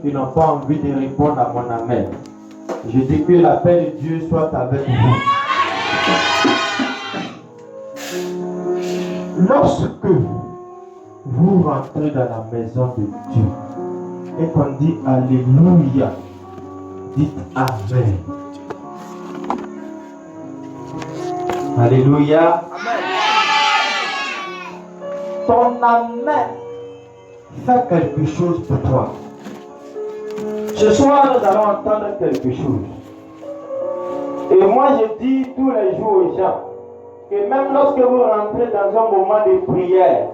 Qui n'ont pas envie de répondre à mon amen. Je dis que la paix de Dieu soit avec vous. Lorsque vous rentrez dans la maison de Dieu et qu'on dit Alléluia, dites Amen. Alléluia. Ton amen fait quelque chose pour toi. Ce soir, nous allons entendre quelque chose. Et moi, je dis tous les jours aux gens que même lorsque vous rentrez dans un moment de prière,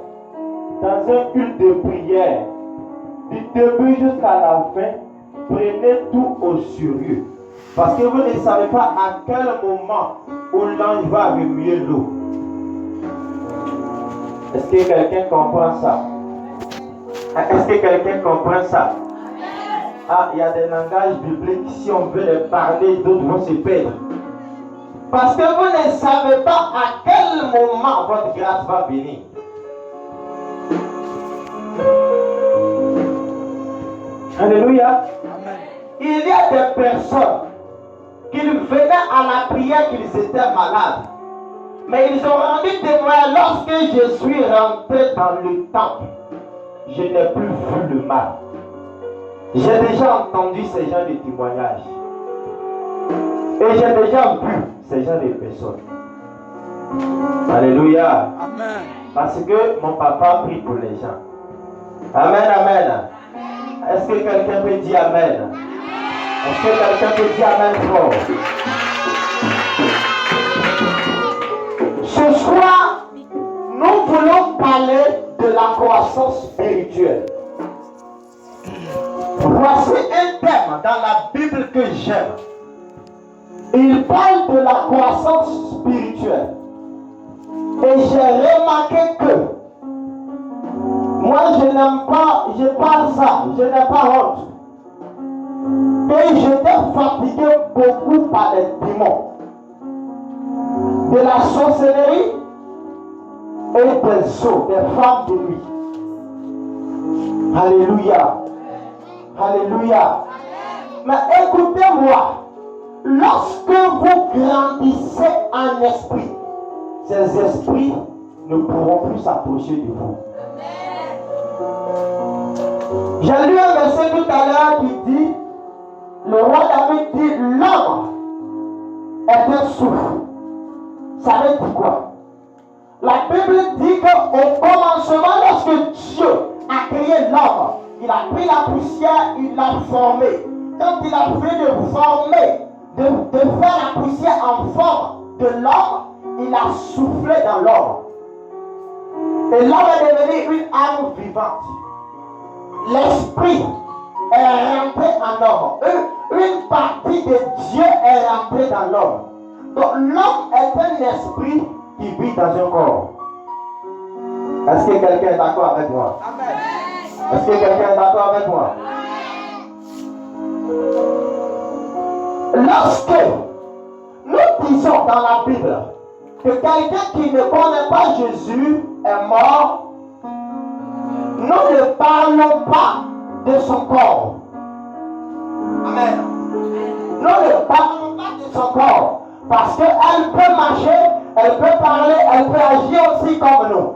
dans un culte de prière, du début jusqu'à la fin, prenez tout au sérieux. Parce que vous ne savez pas à quel moment où l'ange va remuer l'eau. Est-ce que quelqu'un comprend ça? Est-ce que quelqu'un comprend ça? Ah, il y a des langages bibliques, si on veut les parler, d'autres vont se perdre. Parce que vous ne savez pas à quel moment votre grâce va venir. Alléluia. Il y a des personnes qui venaient à la prière qu'ils étaient malades. Mais ils ont rendu témoin lorsque je suis rentré dans le temple. Je n'ai plus vu le mal. J'ai déjà entendu ces gens de témoignages. Et j'ai déjà vu ces gens de personnes. Alléluia. Amen. Parce que mon papa prie pour les gens. Amen, amen. Est-ce que quelqu'un peut dire amen? Est-ce que quelqu'un peut dire amen fort? Ce soir, nous voulons parler de la croissance spirituelle. Voici un thème dans la Bible que j'aime. Il parle de la croissance spirituelle. Et j'ai remarqué que moi je n'aime pas, je parle ça, je n'ai pas honte. Et j'étais fatigué beaucoup par les démons. De la sorcellerie et des eaux, des femmes de nuit. Alléluia. Alléluia. Mais écoutez-moi, lorsque vous grandissez en esprit, ces esprits ne pourront plus s'approcher de vous. J'ai lu un verset tout à l'heure qui dit, le roi David dit, l'homme est un souffle. Ça veut dire quoi? La Bible dit qu'au commencement, lorsque Dieu a créé l'homme, il a pris la poussière, il l'a formé. Quand il a fini de former, de faire la poussière en forme de l'homme, il a soufflé dans l'homme. Et l'homme est devenu une âme vivante. L'esprit est rentré en homme. Une partie de Dieu est rentrée dans l'homme. Donc l'homme est un esprit qui vit dans un corps. Est-ce que quelqu'un est d'accord avec moi? Amen. Est-ce que quelqu'un est d'accord avec moi? Lorsque nous disons dans la Bible que quelqu'un qui ne connaît pas Jésus est mort, nous ne parlons pas de son corps. Amen. Nous ne parlons pas de son corps parce qu'elle peut marcher, elle peut parler, elle peut agir aussi comme nous.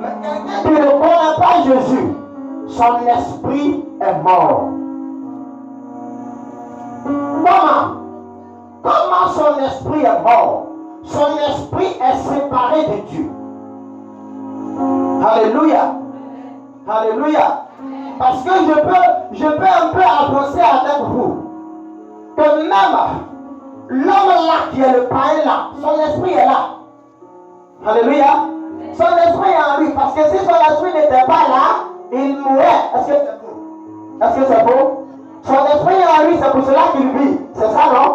Mais quelqu'un qui ne connaît pas Jésus, son esprit est mort. Comment son esprit est mort? Son esprit est séparé de Dieu. Alléluia. Alléluia. Parce que je peux un peu avancer avec vous. Que même l'homme là qui est le païen là, son esprit est là. Alléluia. Son esprit est en lui. Parce que si son esprit n'était pas là, il mourrait. Est-ce que c'est faux? Est-ce que c'est faux? Son esprit est en lui, c'est pour cela qu'il vit. C'est ça, non?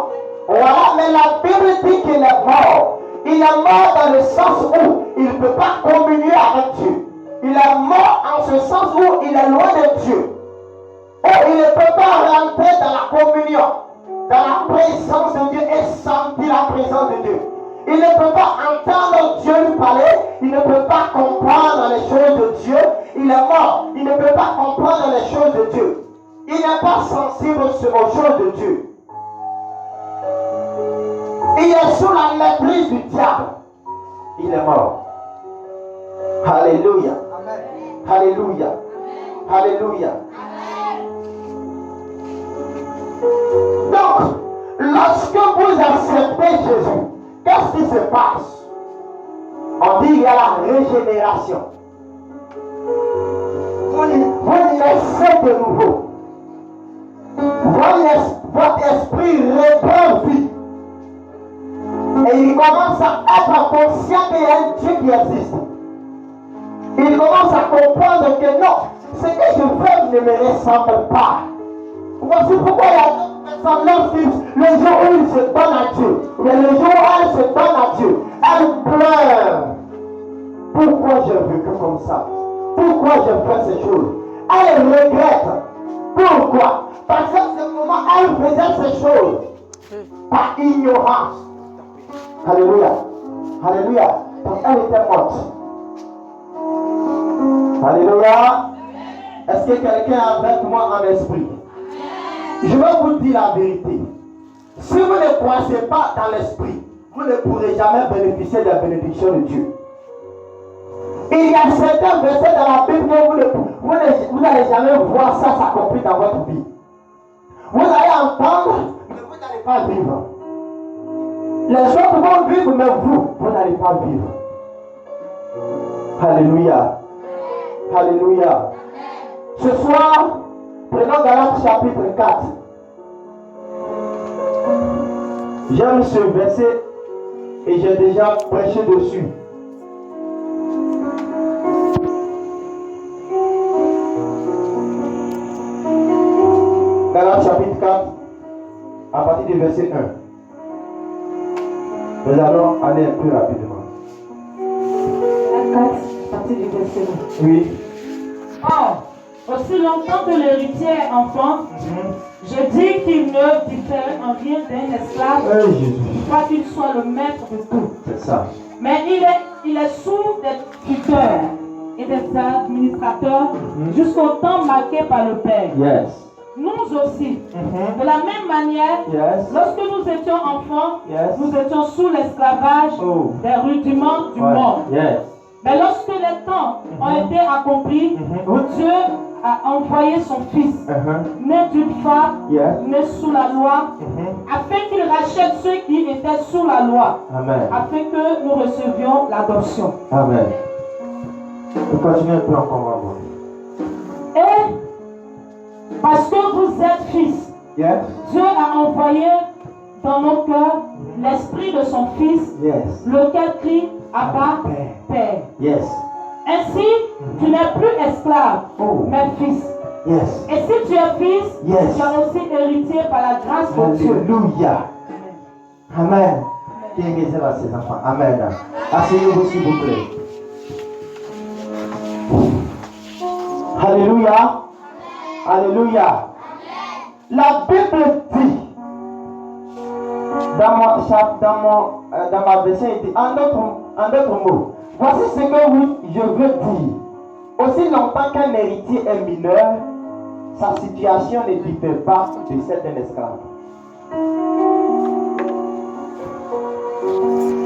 Voilà, mais la Bible dit qu'il est mort. Il est mort dans le sens où il ne peut pas communier avec Dieu. Il est mort en ce sens où il est loin de Dieu. Où il ne peut pas rentrer dans la communion, dans la présence de Dieu et sentir la présence de Dieu. Il ne peut pas entendre Dieu lui parler. Il ne peut pas comprendre les choses de Dieu. Il est mort. Il ne peut pas comprendre les choses de Dieu. il n'est pas sensible aux choses de Dieu. Il est sous la maîtrise du diable. Il est mort. Alléluia. Alléluia. Alléluia. Donc, lorsque vous acceptez Jésus, qu'est-ce qui se passe? On dit qu'il y a la régénération. Vous naissez de nouveau. Votre esprit reprend vie. Et il commence à être conscient qu'il y a un Dieu qui existe. Il commence à comprendre que non, ce que je fais ne me ressemble pas. Voici pourquoi il y a des personnes le jour où il se donne à Dieu, mais le jour où elle se donne à Dieu, elle pleure. Pourquoi j'ai vécu comme ça? Pourquoi j'ai fait ces choses? Elle regrette. Pourquoi? Parce qu'à ce moment, elle faisait ces choses par ignorance. Alléluia. Alléluia. Donc elle était morte. Alléluia. Est-ce que quelqu'un est avec moi en esprit? Je vais vous dire la vérité. Si vous ne croissez pas dans l'esprit, vous ne pourrez jamais bénéficier des bénédictions de Dieu. Il y a certains versets dans la Bible que vous n'allez jamais voir ça s'accomplir dans votre vie. Vous allez entendre, mais vous n'allez pas vivre. Les autres vont vivre, mais vous n'allez pas vivre. Alléluia. Alléluia. Ce soir, prenons Galates chapitre 4. J'aime ce verset et j'ai déjà prêché dessus. Galates chapitre 4, à partir du verset 1. Nous allons aller un peu rapidement. 4, à partir du verset 1. Oui. Or, aussi longtemps que l'héritier est enfant, je dis qu'il ne diffère en rien d'un esclave, pas qu'il soit le maître de tout. C'est ça. Mais il est sous des tuteurs et des administrateurs jusqu'au temps marqué par le Père. Yes. Nous aussi, de la même manière, lorsque nous étions enfants, nous étions sous l'esclavage des rudiments du monde. Mais lorsque les temps ont été accomplis, Dieu a envoyé son Fils, né d'une femme, né sous la loi, afin qu'il rachète ceux qui étaient sous la loi, afin que nous recevions l'adoption. Amen. On continue un peu encore. Et parce que vous êtes fils, Dieu a envoyé dans nos cœurs l'esprit de son Fils, lequel crie Abba, Père. Ainsi, tu n'es plus esclave, mais fils. Et si tu es fils, tu es aussi héritier par la grâce de Dieu. Alléluia. Amen. Qui est guéri à ses enfants? Amen. Asseyez-vous s'il vous plaît. Alléluia. Alléluia. La Bible dit, dans ma version, il dit, en d'autres mots, voici ce que je veux dire. Aussi longtemps qu'un héritier est mineur, sa situation ne diffère pas de celle d'un esclave.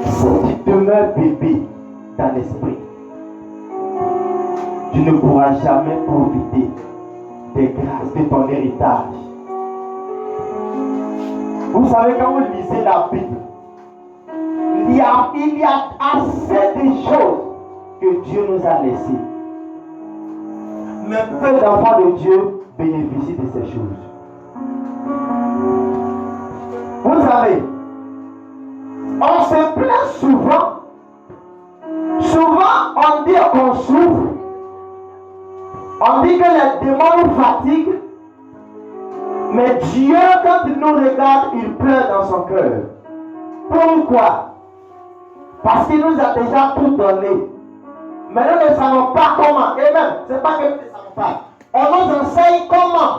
Si tu demeures bébé dans l'esprit, tu ne pourras jamais profiter des grâces de ton héritage. Vous savez, quand vous lisez la Bible, il y a assez de choses que Dieu nous a laissées. Mais peu d'enfants de Dieu bénéficient de ces choses. Vous savez, on se plaint souvent. Souvent, on dit qu'on souffre. On dit que les démons nous fatiguent. Mais Dieu, quand il nous regarde, il pleure dans son cœur. Pourquoi? Parce qu'il nous a déjà tout donné. Mais nous ne savons pas comment. Et même, ce n'est pas que nous ne savons pas. On nous enseigne comment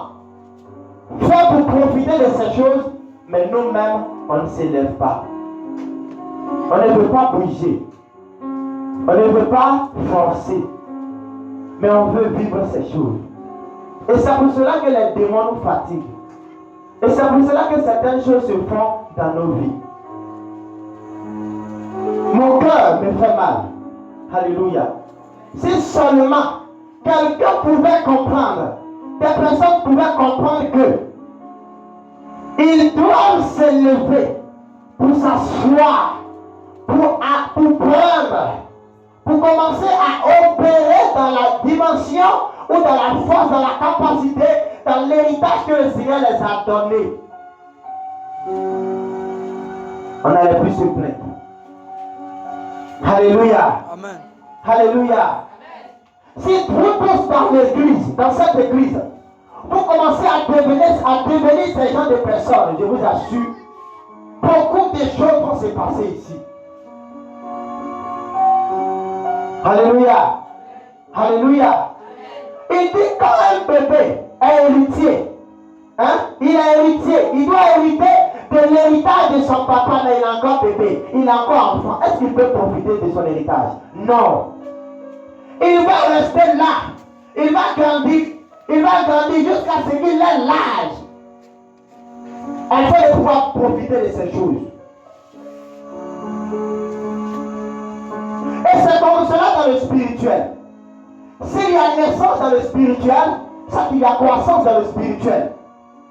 faire pour profiter de ces choses. Mais nous-mêmes, on ne s'élève pas. On ne veut pas bouger. On ne veut pas forcer. Mais on veut vivre ces choses. Et c'est pour cela que les démons nous fatiguent. Et c'est pour cela que certaines choses se font dans nos vies. Mon cœur me fait mal. Alléluia. Si seulement quelqu'un pouvait comprendre, des personnes pouvaient comprendre que ils doivent s'élever pour s'asseoir, pour prendre, pour commencer à opérer dans la dimension ou dans la force, dans la capacité, dans l'héritage que le Seigneur les a donné. On n'allait plus se plaindre. Alléluia. Amen. Alléluia. Si vous tous dans l'église, dans cette église, vous commencez à devenir ces gens de personnes, je vous assure, beaucoup de choses vont se passer ici. Alléluia. Alléluia. Il dit quand un bébé est héritier, il est héritier, il doit hériter de l'héritage de son papa, mais il est encore bébé, il est encore enfant. Est-ce qu'il peut profiter de son héritage? Non. Il va rester là, il va grandir jusqu'à ce qu'il ait l'âge afin de pouvoir profiter de ces choses. Et c'est comme cela dans le spirituel. S'il y a naissance dans le spirituel, c'est qu'il y a croissance dans le spirituel.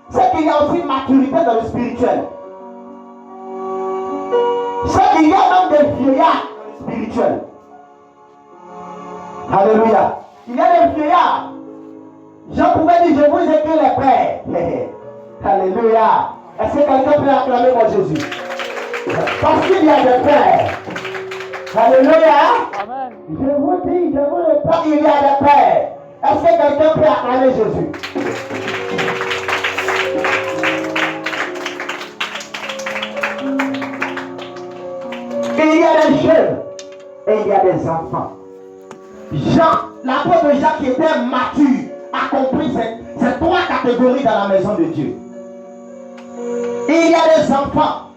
C'est qu'il y a aussi maturité dans le spirituel. C'est qu'il y a même des vieillards dans le spirituel. Alléluia. Il y a des vieillards. Jean pouvait dire, je vous écris les pères. Alléluia. Est-ce que quelqu'un peut acclamer mon Jésus? Parce qu'il y a des pères. Alléluia. Amen. Je vous dis, je vous répète, il y a des pères. Est-ce que quelqu'un peut acclamer Jésus? Il y a des jeunes et il y a des enfants. Jean, l'apôtre de Jean qui était mature, a compris ces trois catégories dans la maison de Dieu. Il y a des enfants,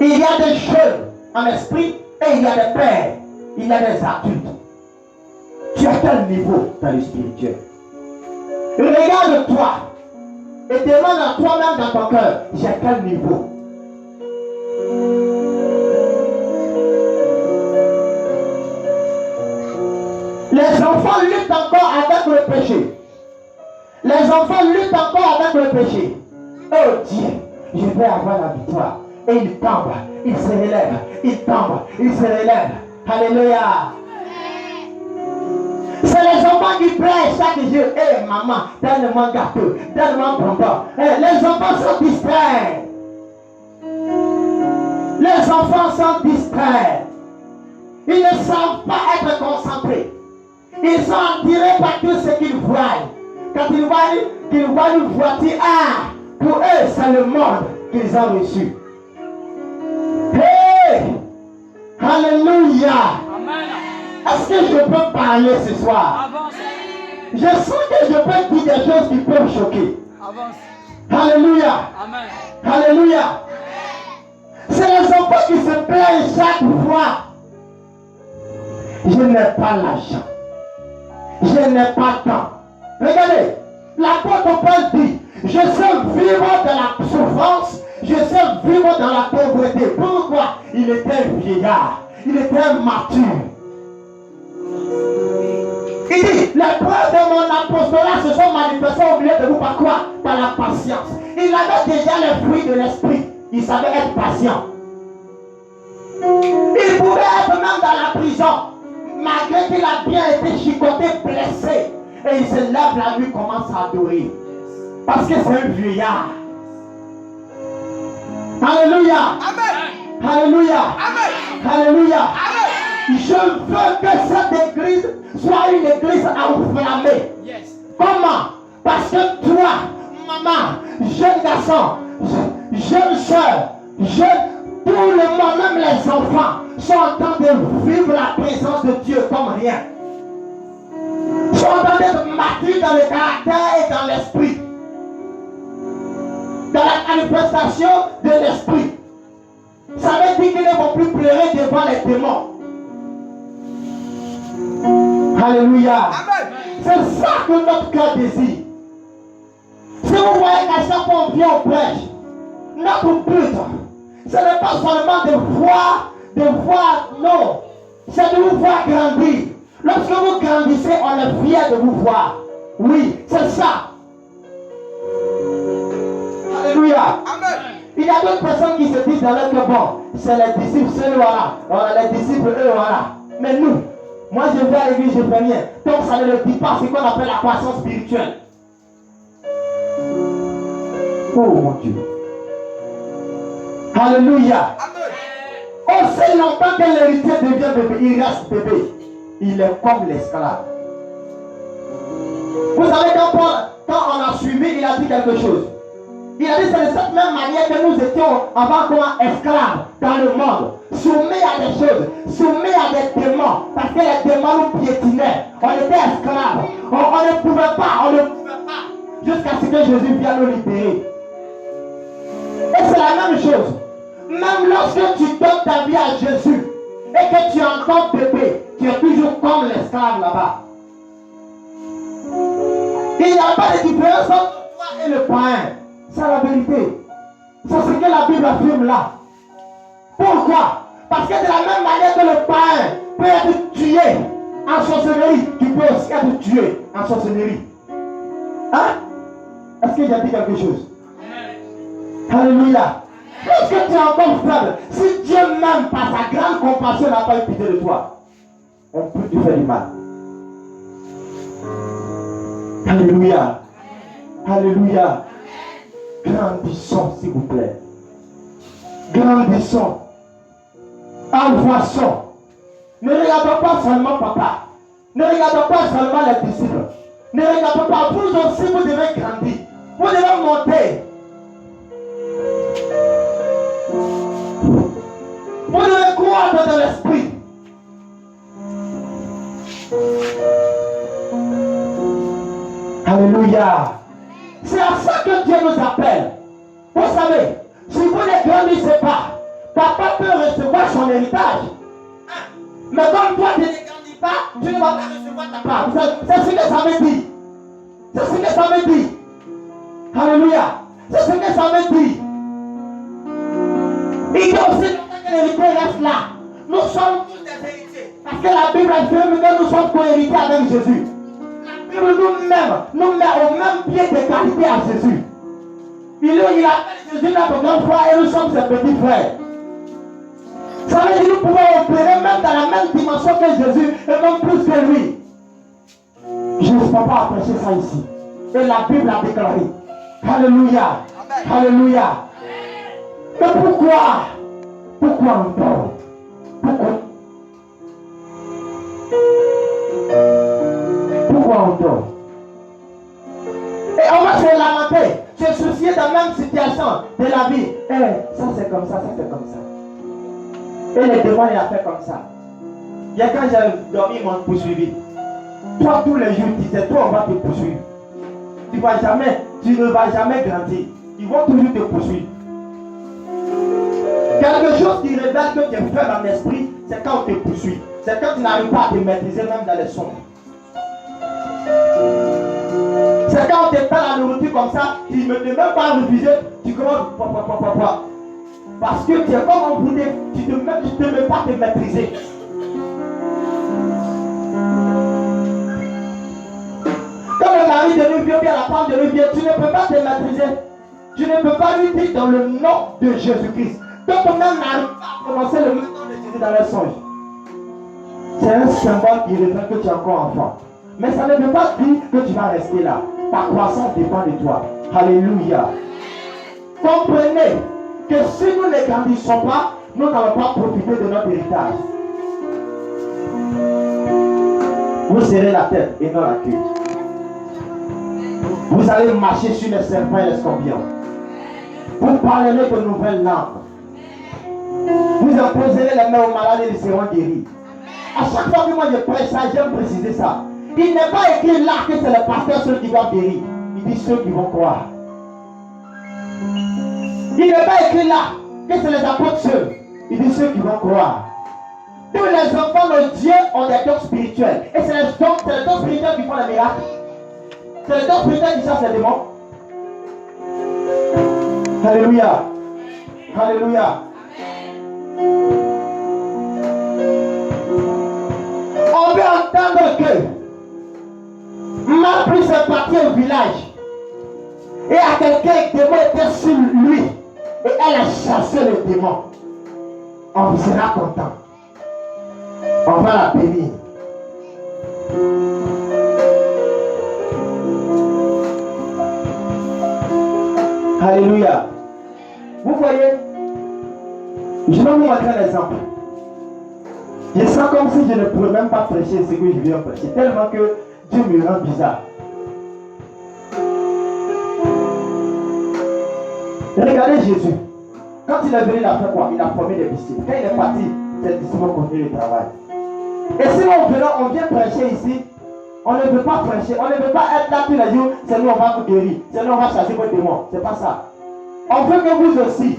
il y a des jeunes en esprit et il y a des pères, il y a des adultes. Tu as quel niveau dans le spirituel? Regarde-toi et demande à toi-même dans ton cœur, j'ai quel niveau? Les enfants luttent encore avec le péché. Les enfants luttent encore avec le péché. Oh Dieu, je vais avoir la victoire. Et ils tombent, ils se relèvent, ils tombent, ils se relèvent. Alléluia. C'est les enfants qui pleurent chaque jour. Hé maman, donne-moi un gâteau, donne-moi un bonbon. Les enfants sont distraits. Les enfants sont distraits. Ils ne savent pas être concentrés. Ils sont attirés par tout ce qu'ils voient. Quand ils voient une voiture, pour eux, c'est le monde qu'ils ont reçu. Hey! Alléluia! Amen. Est-ce que je peux parler ce soir? Avance. Je sens que je peux dire des choses qui peuvent choquer. Avance. Alléluia! Amen. Alléluia! C'est les enfants qui se plaignent chaque fois. Je n'ai pas l'argent. Je n'ai pas le temps. Regardez, l'apôtre Paul dit, je sais vivre dans la souffrance, je sais vivre dans la pauvreté. Pourquoi? Il était vieillard, il était mature. Il dit, les preuves de mon apostolat se sont manifestées au milieu de vous par quoi? Par la patience. Il avait déjà les fruits de l'esprit. Il savait être patient. Il pouvait être même dans la prison. Malgré qu'il a bien été chicoté, blessé, et il se lève la nuit, commence à adorer. Parce que c'est un vieillard. Alléluia. Amen. Alléluia. Amen. Alléluia. Amen. Je veux que cette église soit une église enflammée. Yes. Comment? Parce que toi, maman, jeune garçon, jeune soeur, tout le monde, même les enfants, sont en train de vivre la présence de Dieu comme rien. Sont en train d'être matures dans le caractère et dans l'esprit. Dans la manifestation de l'esprit. Ça veut dire qu'ils ne vont plus pleurer devant les démons. Alléluia. Amen. C'est ça que notre cœur désire. Si vous voyez qu'à chaque fois on vient au prêche, notre but, ce n'est pas seulement de voir, non, c'est de vous voir grandir. Lorsque vous grandissez, on est fier de vous voir. Oui, c'est ça. Alléluia. Amen. Il y a d'autres personnes qui se disent dans leur cœur, bon, c'est les disciples, ceux voilà. Les disciples, eux, voilà. Mais nous, moi je vais à l'église, je fais rien. Donc ça ne le dit pas ce qu'on appelle la croissance spirituelle. Oh mon Dieu. Alléluia. Amen. Aussi longtemps que l'héritier devient bébé, il reste bébé. Il est comme l'esclave. Vous savez, quand on a suivi, il a dit quelque chose. Il a dit c'est de cette même manière que nous étions avant comme esclaves dans le monde, soumis à des choses, soumis à des démons, parce que les démons nous piétinaient. On était esclaves. On ne pouvait pas, jusqu'à ce que Jésus vienne nous libérer. Et c'est la même chose. Même lorsque tu donnes ta vie à Jésus et que tu es encore bébé, tu es toujours comme l'esclave là-bas. Il n'y a pas de différence entre toi et le païen. C'est la vérité. C'est ce que la Bible affirme là. Pourquoi? Parce que de la même manière que le païen peut être tué en sorcellerie, tu peux aussi être tué en sorcellerie. Hein? Est-ce que j'ai dit quelque chose? Alléluia. Lorsque tu es encore faible, si Dieu même par sa grande compassion n'a pas eu pitié de toi, on peut te faire du mal. Alléluia. Alléluia. Grandissons, s'il vous plaît. Grandissons. Avançons. Ne regardons pas seulement papa. Ne regardons pas seulement les disciples. Ne regardons pas. Vous aussi, vous devez grandir. Vous devez monter. Vous devez croître dans l'esprit. Alléluia. C'est à ça que Dieu nous appelle. Vous savez, si vous ne grandissez pas, papa peut recevoir son héritage. Mais comme toi tu ne grandis pas, tu ne vas pas recevoir ta part. C'est ce que ça veut dire. C'est ce que ça veut dire. Alléluia. C'est ce que ça veut dire. Il y a aussi que l'héritier reste là. Nous sommes tous des héritiers. Parce que la Bible affirme que nous sommes co-héritiers avec Jésus. Nous-mêmes, nous met au même pied d'égalité à Jésus. Il appelle Jésus notre grand frère et nous sommes ses petits frères. Ça veut dire que nous pouvons opérer même dans la même dimension que Jésus et même plus que lui. Je ne sais pas prêcher ça ici. Et la Bible a déclaré. Alléluia. Alléluia. Mais pourquoi encore? Pourquoi encore? Et on va se lamenter, se soucier de la même situation de la vie. Ça c'est comme ça, ça c'est comme ça. Et les démons il a fait comme ça. Il y a quand j'ai dormi, ils m'ont poursuivi. Toi tous les jours, tu disais, toi on va te poursuivre. Tu ne vas jamais grandir. Ils vont toujours te poursuivre. Quelque chose qui révèle que tu es faible en esprit, c'est quand on te poursuit. C'est quand tu n'arrives pas à te maîtriser même dans les sons. C'est quand on te fait la nourriture comme ça, tu ne te même pas refuser, tu commences parce que tu es comme un boulet, tu ne peux pas te maîtriser. Quand le mari de nous vient, bien la femme de nous vient, tu ne peux pas te maîtriser. Tu ne peux pas lui dire dans le nom de Jésus-Christ. Donc on même n'arrive pas à commencer le nom de Jésus dans les songes. C'est un symbole qui révèle que tu es encore enfant. Mais ça ne veut pas dire que tu vas rester là. Ta croissance dépend de toi. Alléluia. Comprenez que si nous ne grandissons pas, nous n'allons pas profiter de notre héritage. Vous serrez la tête et non la queue. Vous allez marcher sur les serpents et les scorpions. Vous parlerez de nouvelles langues. Vous imposerez les mains aux malades et ils seront guéris. À chaque fois que moi je prêche ça, j'aime préciser ça. Il n'est pas écrit là que c'est le pasteur ceux qui vont guérir. Il dit ceux qui vont croire. Il n'est pas écrit là que c'est les apôtres seuls. Il dit ceux qui vont croire. Tous les enfants de Dieu ont des dons spirituels. Et c'est les dons spirituels qui font les miracles. C'est les dons spirituels qui chassent les démons. Alléluia. Alléluia. On peut entendre que Marc est parti au village. Et à quelqu'un, le démon était sur lui. Et elle a chassé le démon. On sera content. On va la bénir. Alléluia. Vous voyez, je vais vous montrer un exemple. Je sens comme si je ne pourrais même pas prêcher ce que je viens prêcher, tellement que Dieu me rend bizarre. Regardez Jésus. Quand il est venu, il a fait quoi? Il a formé des disciples. Quand il est parti, ses disciples ont continué le travail. Et si on vient prêcher ici, on ne veut pas prêcher, on ne veut pas être là tous les jours, c'est nous on va vous guérir, c'est nous on va chasser vos démons. C'est pas ça. On veut que vous aussi,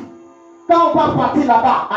quand on va partir là-bas,